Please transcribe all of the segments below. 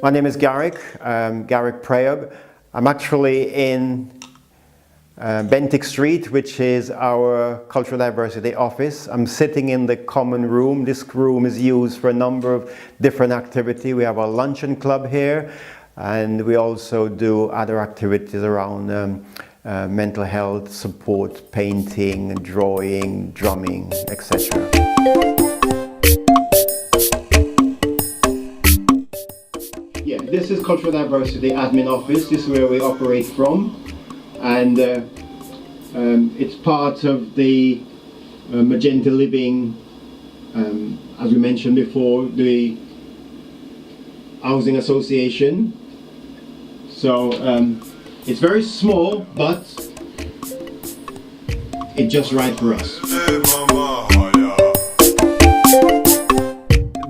My name is Garrick Prayogg. I'm actually in Bentinck Street, which is our Cultural Diversity office. I'm sitting in the common room. This room is used for a number of different activities. We have a luncheon club here, and we also do other activities around mental health support, painting, drawing, drumming, etc. Yeah, this is Cultural Diversity Admin Office. This is where we operate from, and it's part of the Magenta Living, as we mentioned before, the Housing Association. So it's very small, but it's just right for us.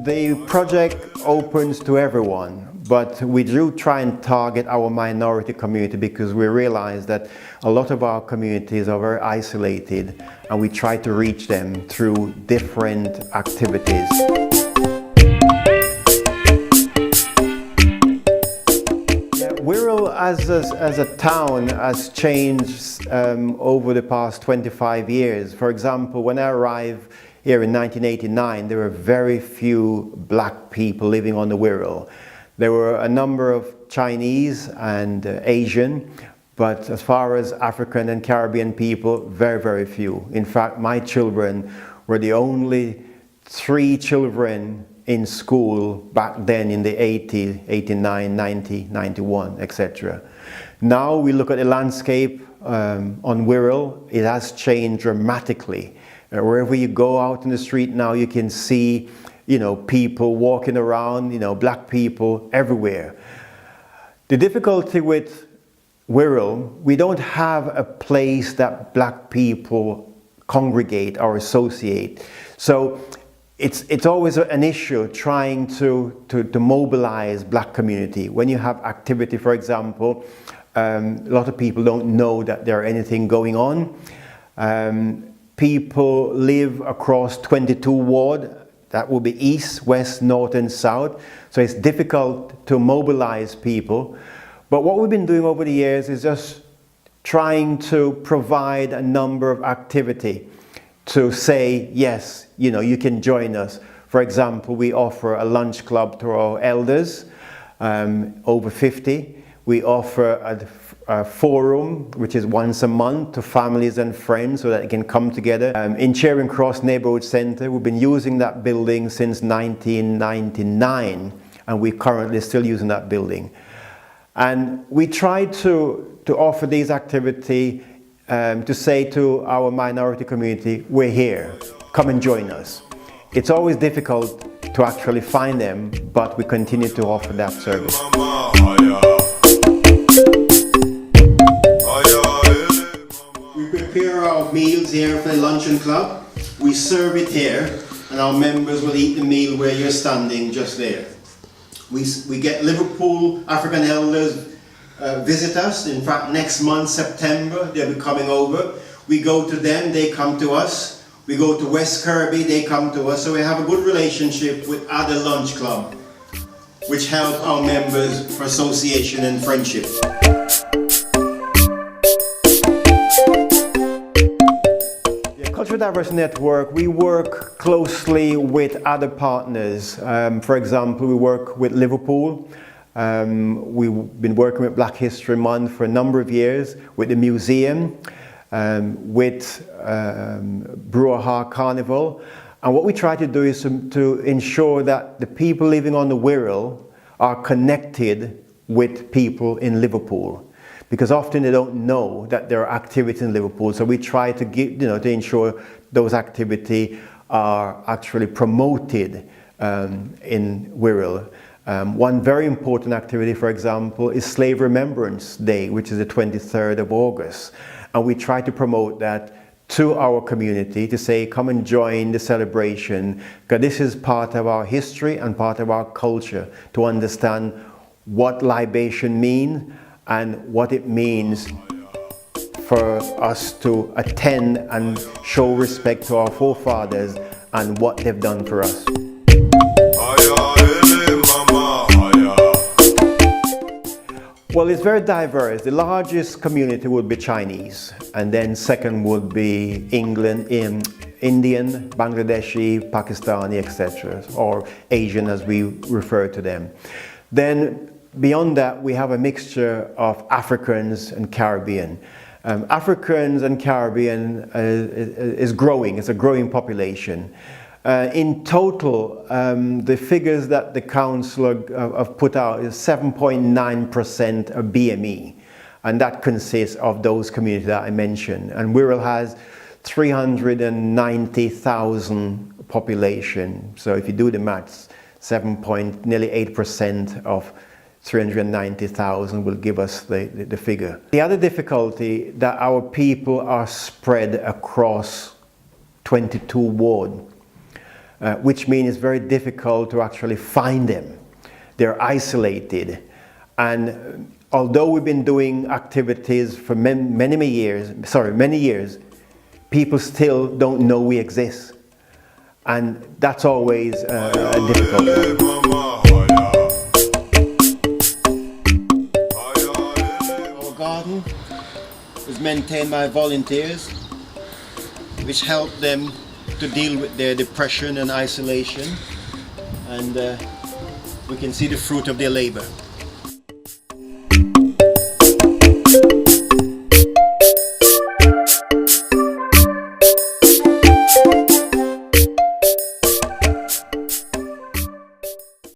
The project opens to everyone, but we do try and target our minority community because we realize that a lot of our communities are very isolated, and we try to reach them through different activities. Wirral as a town has changed over the past 25 years. For example, when I arrived here in 1989, there were very few black people living on the Wirral. There were a number of Chinese and Asian, but as far as African and Caribbean people, very, very few. In fact, my children were the only 3 children in school back then in the 80s, 89, 90, 91, etc. Now we look at the landscape on Wirral, it has changed dramatically. Wherever you go out in the street now, you can see, you know, people walking around, you know, black people everywhere. The difficulty with Wirral, we don't have a place that black people congregate or associate. So it's always an issue trying to mobilize black community. When you have activity, for example, a lot of people don't know that there are anything going on. People live across 22 wards. That will be east, west, north and south. So it's difficult to mobilize people. But what we've been doing over the years is just trying to provide a number of activity to say, yes, you know, you can join us. For example, we offer a lunch club to our elders, over 50. We offer a forum, which is once a month, to families and friends so that they can come together. In Charing Cross Neighbourhood Centre, we've been using that building since 1999, and we're currently still using that building. And we try to offer these activities to say to our minority community, we're here, come and join us. It's always difficult to actually find them, but we continue to offer that service. We prepare our meals here for the luncheon club. We serve it here, and our members will eat the meal where you're standing, just there. We get Liverpool African elders visit us. In fact, next month, September, they'll be coming over. We go to them, they come to us. We go to West Kirby, they come to us. So we have a good relationship with other lunch club, which help our members for association and friendship. Cultural Diversity Network, we work closely with other partners. For example, we work with Liverpool. We've been working with Black History Month for a number of years, with the museum, with Brouhaha Carnival. And what we try to do is to ensure that the people living on the Wirral are connected with people in Liverpool, because often they don't know that there are activities in Liverpool. So we try to to ensure those activities are actually promoted in Wirral. One very important activity, for example, is Slave Remembrance Day, which is the 23rd of August. And we try to promote that to our community to say, come and join the celebration, because this is part of our history and part of our culture, to understand what libation means and what it means for us to attend and show respect to our forefathers and what they've done for us. Well, it's very diverse. The largest community would be Chinese, and then second would be Indian, Bangladeshi, Pakistani, etc., or Asian as we refer to them. Then beyond that, we have a mixture of Africans and Caribbean. Africans and Caribbean is growing. It's a growing population. In total, the figures that the council have put out is 7.9% of BME, and that consists of those communities that I mentioned. And Wirral has 390,000 population. So if you do the maths, nearly 8% of 390,000 will give us the figure. The other difficulty that our people are spread across 22 wards. Which means it's very difficult to actually find them. They're isolated. And although we've been doing activities for many years, people still don't know we exist. And that's always a difficulty. Our garden is maintained by volunteers, which help them to deal with their depression and isolation, and we can see the fruit of their labor.